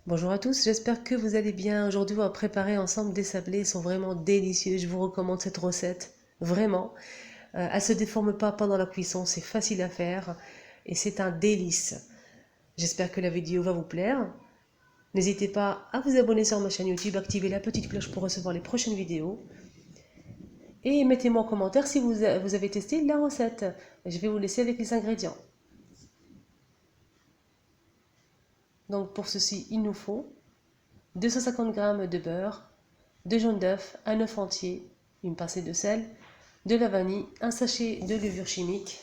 Bonjour à tous, j'espère que vous allez bien. Aujourd'hui, on va préparer ensemble des sablés. Ils sont vraiment délicieux. Je vous recommande cette recette, vraiment. Elle ne se déforme pas pendant la cuisson, c'est facile à faire et c'est un délice. J'espère que la vidéo va vous plaire. N'hésitez pas à vous abonner sur ma chaîne YouTube, activer la petite cloche pour recevoir les prochaines vidéos. Et mettez-moi en commentaire si vous avez testé la recette. Je vais vous laisser avec les ingrédients. Donc pour ceci, il nous faut 250 g de beurre, 2 jaunes d'œufs, un œuf entier, une pincée de sel, de la vanille, un sachet de levure chimique,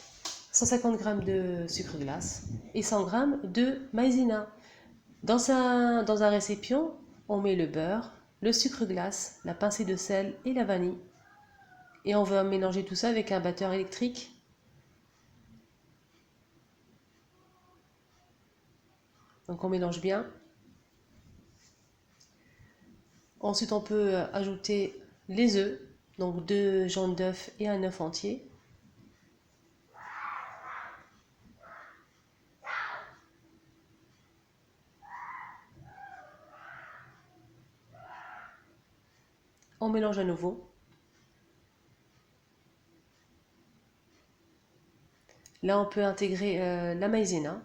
150 g de sucre glace et 100 g de maïzena. Dans un récipient, on met le beurre, le sucre glace, la pincée de sel et la vanille. Et on va mélanger tout ça avec un batteur électrique. Donc on mélange bien. Ensuite, on peut ajouter les œufs, donc 2 jaunes d'œufs et un œuf entier. On mélange à nouveau. Là, on peut intégrer la maïzena.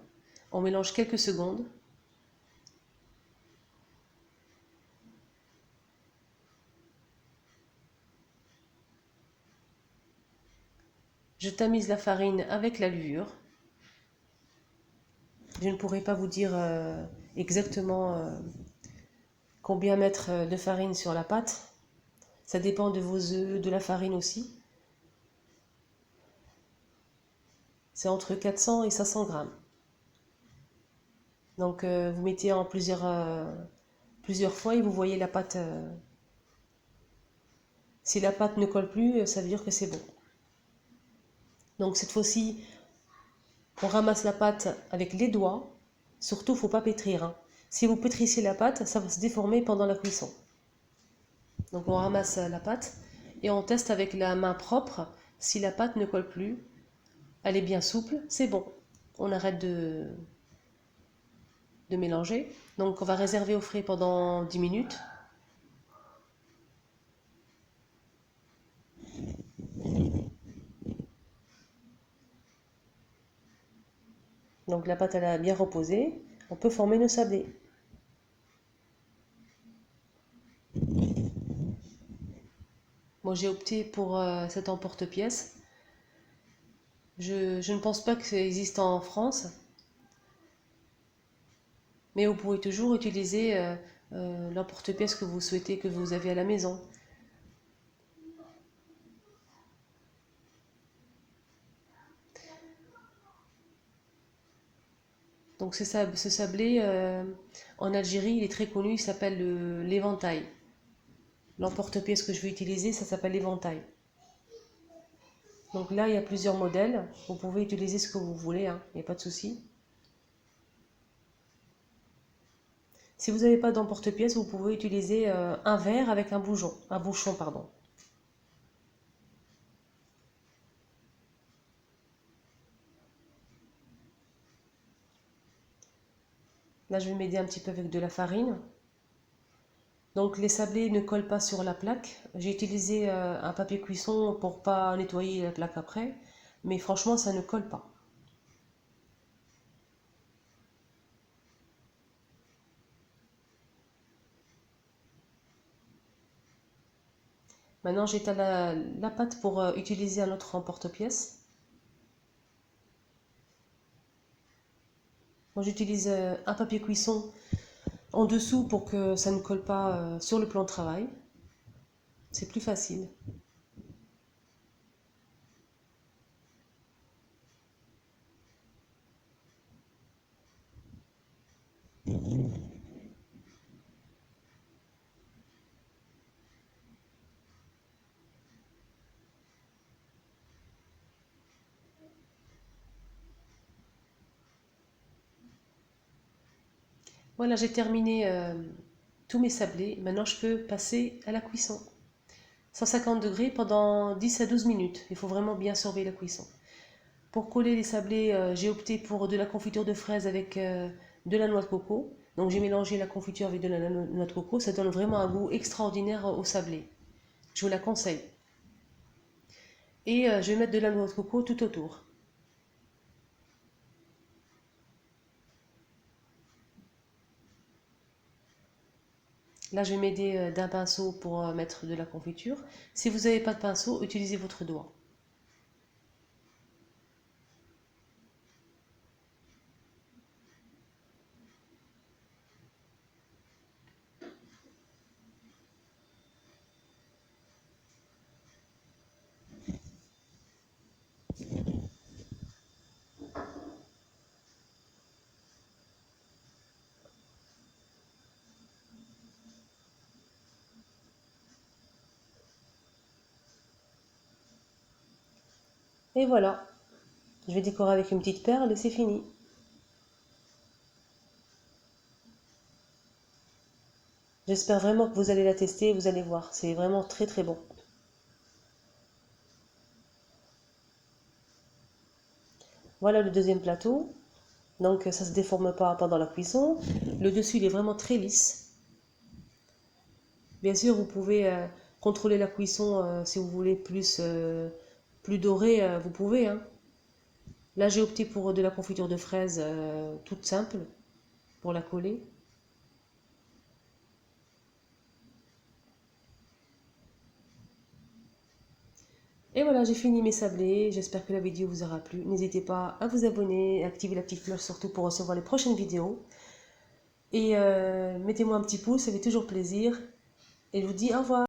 On mélange quelques secondes. Je tamise la farine avec la levure. Je ne pourrai pas vous dire exactement combien mettre de farine sur la pâte. Ça dépend de vos œufs, de la farine aussi. C'est entre 400 et 500 grammes. Donc vous mettez en plusieurs fois et vous voyez la pâte. Si la pâte ne colle plus, ça veut dire que c'est bon. Donc cette fois-ci, on ramasse la pâte avec les doigts. Surtout, il ne faut pas pétrir, hein. Si vous pétrissez la pâte, ça va se déformer pendant la cuisson. Donc on ramasse la pâte et on teste avec la main propre. Si la pâte ne colle plus, elle est bien souple, c'est bon. On arrête de mélanger. Donc on va réserver au frais pendant 10 minutes. Donc la pâte elle a bien reposé. On peut former nos sablés. Moi j'ai opté pour cet emporte-pièce. Je ne pense pas que ça existe en France. Mais vous pouvez toujours utiliser l'emporte-pièce que vous souhaitez, que vous avez à la maison. Donc ce sablé, en Algérie, il est très connu, il s'appelle l'éventail. L'emporte-pièce que je vais utiliser, ça s'appelle l'éventail. Donc là, il y a plusieurs modèles. Vous pouvez utiliser ce que vous voulez, hein, il n'y a pas de souci. Si vous n'avez pas d'emporte-pièce, vous pouvez utiliser un verre avec un bouchon, pardon. Là, je vais m'aider un petit peu avec de la farine. Donc les sablés ne collent pas sur la plaque. J'ai utilisé un papier cuisson pour pas nettoyer la plaque après. Mais franchement, ça ne colle pas. Maintenant, j'étale la pâte pour utiliser un autre emporte-pièce. Moi, j'utilise un papier cuisson en dessous pour que ça ne colle pas sur le plan de travail. C'est plus facile. Voilà, j'ai terminé tous mes sablés. Maintenant, je peux passer à la cuisson. 150 degrés pendant 10 à 12 minutes. Il faut vraiment bien surveiller la cuisson. Pour coller les sablés, j'ai opté pour de la confiture de fraises avec de la noix de coco. Donc j'ai mélangé la confiture avec de la noix de coco, ça donne vraiment un goût extraordinaire au sablé. Je vous la conseille. Et je vais mettre de la noix de coco tout autour. Là, je vais m'aider d'un pinceau pour mettre de la confiture. Si vous n'avez pas de pinceau, utilisez votre doigt. Et voilà, je vais décorer avec une petite perle et c'est fini. J'espère vraiment que vous allez la tester, vous allez voir, c'est vraiment très très bon. Voilà le deuxième plateau. Donc ça ne se déforme pas pendant la cuisson. Le dessus il est vraiment très lisse. Bien sûr, vous pouvez contrôler la cuisson si vous voulez plus doré, vous pouvez. Hein. Là j'ai opté pour de la confiture de fraises toute simple pour la coller. Et voilà, j'ai fini mes sablés. J'espère que la vidéo vous aura plu. N'hésitez pas à vous abonner, à activer la petite cloche surtout pour recevoir les prochaines vidéos. Et mettez-moi un petit pouce, ça fait toujours plaisir. Et je vous dis au revoir.